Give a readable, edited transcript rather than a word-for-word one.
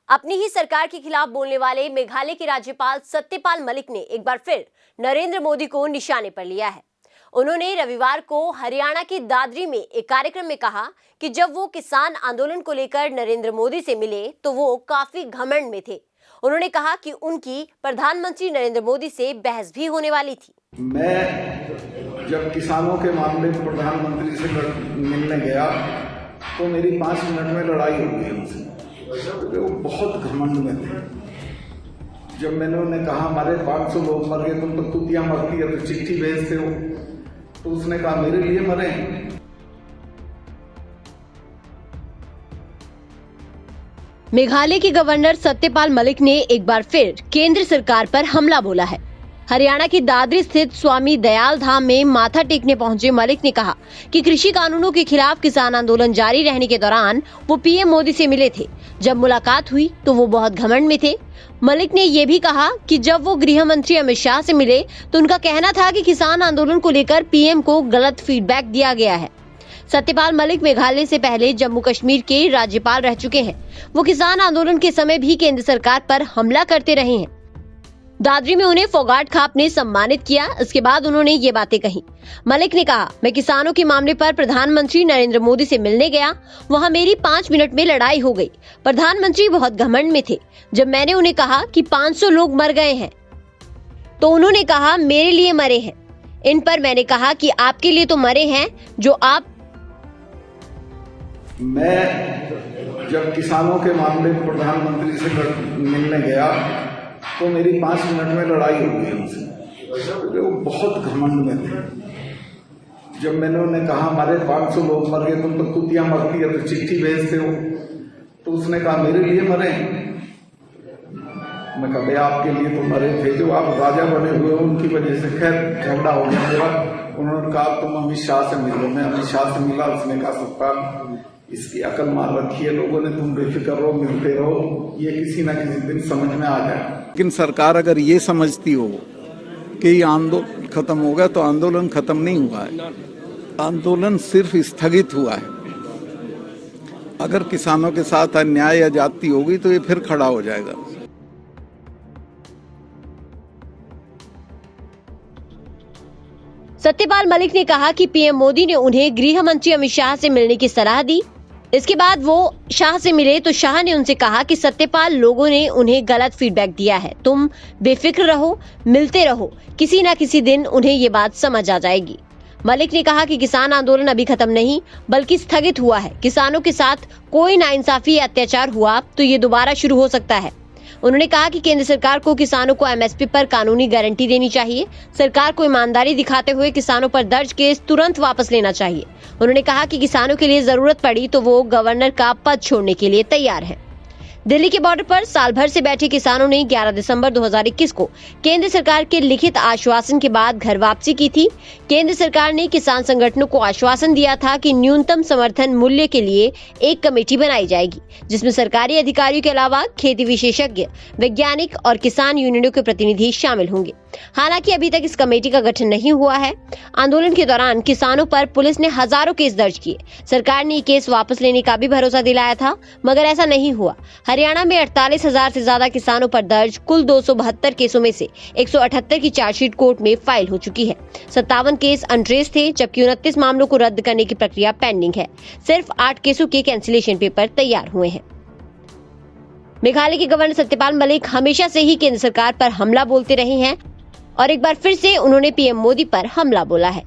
अपनी ही सरकार के खिलाफ बोलने वाले मेघालय के राज्यपाल सत्यपाल मलिक ने एक बार फिर नरेंद्र मोदी को निशाने पर लिया है। उन्होंने रविवार को हरियाणा के दादरी में एक कार्यक्रम में कहा कि जब वो किसान आंदोलन को लेकर नरेंद्र मोदी से मिले तो वो काफी घमंड में थे। उन्होंने कहा कि उनकी प्रधानमंत्री नरेंद्र मोदी से बहस भी होने वाली थी। मैं जब किसानों के मामले में प्रधानमंत्री से मिलने गया तो मेरी 5 मिनट में लड़ाई हो गई उनसे। वो बहुत घमंड में थे। जब मैंने उन्हें कहा हमारे 500 लोग मर गए, तुम तो कुतिया मरती है तो चिट्ठी भेजते हो, तो उसने कहा मेरे लिए मरे। मेघालय के गवर्नर सत्यपाल मलिक ने एक बार फिर केंद्र सरकार पर हमला बोला है। हरियाणा की दादरी स्थित स्वामी दयाल धाम में माथा टेकने पहुंचे मलिक ने कहा कि कृषि कानूनों के खिलाफ किसान आंदोलन जारी रहने के दौरान वो पीएम मोदी से मिले थे। जब मुलाकात हुई तो वो बहुत घमंड में थे। मलिक ने ये भी कहा कि जब वो गृह मंत्री अमित शाह से मिले तो उनका कहना था कि किसान आंदोलन को लेकर पीएम को गलत फीडबैक दिया गया है। सत्यपाल मलिक मेघालय से पहले जम्मू कश्मीर के राज्यपाल रह चुके हैं। वो किसान आंदोलन के समय भी केंद्र सरकार पर हमला करते रहे हैं। दादरी में उन्हें फोगाट खाप ने सम्मानित किया। इसके बाद उन्होंने ये बातें कही। मलिक ने कहा, मैं किसानों के मामले पर प्रधानमंत्री नरेंद्र मोदी से मिलने गया, वहां मेरी 5 मिनट में लड़ाई हो गई। प्रधानमंत्री बहुत घमंड में थे। जब मैंने उन्हें कहा कि 500 लोग मर गए हैं तो उन्होंने कहा मेरे लिए मरे हैं। इन पर मैंने कहा कि आपके लिए तो मरे हैं जो आप। मैं जब किसानों के मामले में प्रधानमंत्री से मिलने गया तो मेरी 5 मिनट में लड़ाई हो गई उनसे। वो बहुत घमंड में थे। जब मैंने उन्हें कहा हमारे 500 लोग मर गए, तुम तो कुतिया मरती है तो चिट्ठी भेजते हो, तो उसने कहा मेरे लिए मरे। मैं कहा आपके लिए तो मरे थे, जो आप राजा बने हुए उनकी वजह से खैर झगड़ा हो गया मेरा। उन्होंने कहा तुम अमित शाह से मिलो। मैं अमित शाह से मिला। उसने कहा सत्ता इसकी अकल मार रखी है लोगों ने, तुम बेफिक्र रहो, मिलते रहो, ये किसी न किसी दिन समझ में आ जाए। लेकिन सरकार अगर ये समझती हो कि आंदोलन खत्म हो गया तो आंदोलन खत्म नहीं हुआ है। आंदोलन सिर्फ स्थगित हुआ है। अगर किसानों के साथ अन्याय या जाति होगी तो ये फिर खड़ा हो जाएगा। सत्यपाल मलिक ने कहा कि पीएम मोदी ने उन्हें गृह मंत्री अमित शाह से मिलने की सलाह दी। इसके बाद वो शाह से मिले तो शाह ने उनसे कहा कि सत्यपाल, लोगों ने उन्हें गलत फीडबैक दिया है, तुम बेफिक्र रहो, मिलते रहो, किसी न किसी दिन उन्हें ये बात समझ आ जाएगी। मलिक ने कहा कि किसान आंदोलन अभी खत्म नहीं बल्कि स्थगित हुआ है। किसानों के साथ कोई नाइंसाफी या अत्याचार हुआ तो ये दोबारा शुरू हो सकता है। उन्होंने कहा कि केंद्र सरकार को किसानों को एमएसपी पर कानूनी गारंटी देनी चाहिए। सरकार को ईमानदारी दिखाते हुए किसानों पर दर्ज केस तुरंत वापस लेना चाहिए। उन्होंने कहा कि किसानों के लिए जरूरत पड़ी तो वो गवर्नर का पद छोड़ने के लिए तैयार हैं। दिल्ली के बॉर्डर पर साल भर से बैठे किसानों ने 11 दिसंबर 2021 को केंद्र सरकार के लिखित आश्वासन के बाद घर वापसी की थी। केंद्र सरकार ने किसान संगठनों को आश्वासन दिया था कि न्यूनतम समर्थन मूल्य के लिए एक कमेटी बनाई जाएगी, जिसमें सरकारी अधिकारियों के अलावा खेती विशेषज्ञ, वैज्ञानिक और किसान यूनियनों के प्रतिनिधि शामिल होंगे। हालांकि अभी तक इस कमेटी का गठन नहीं हुआ है। आंदोलन के दौरान किसानों पर पुलिस ने हजारों केस दर्ज किए। सरकार ने ये केस वापस लेने का भी भरोसा दिलाया था, मगर ऐसा नहीं हुआ। हरियाणा में 48,000 से ज्यादा किसानों पर दर्ज कुल 272 केसों में से 178 की चार्जशीट कोर्ट में फाइल हो चुकी है। 57 केस अनट्रेस थे, जबकि 29 मामलों को रद्द करने की प्रक्रिया पेंडिंग है। सिर्फ 8 केसों के कैंसिलेशन पेपर तैयार हुए हैं। मेघालय के गवर्नर सत्यपाल मलिक हमेशा से ही केंद्र सरकार पर हमला बोलते रहे हैं और एक बार फिर से उन्होंने पीएम मोदी पर हमला बोला है।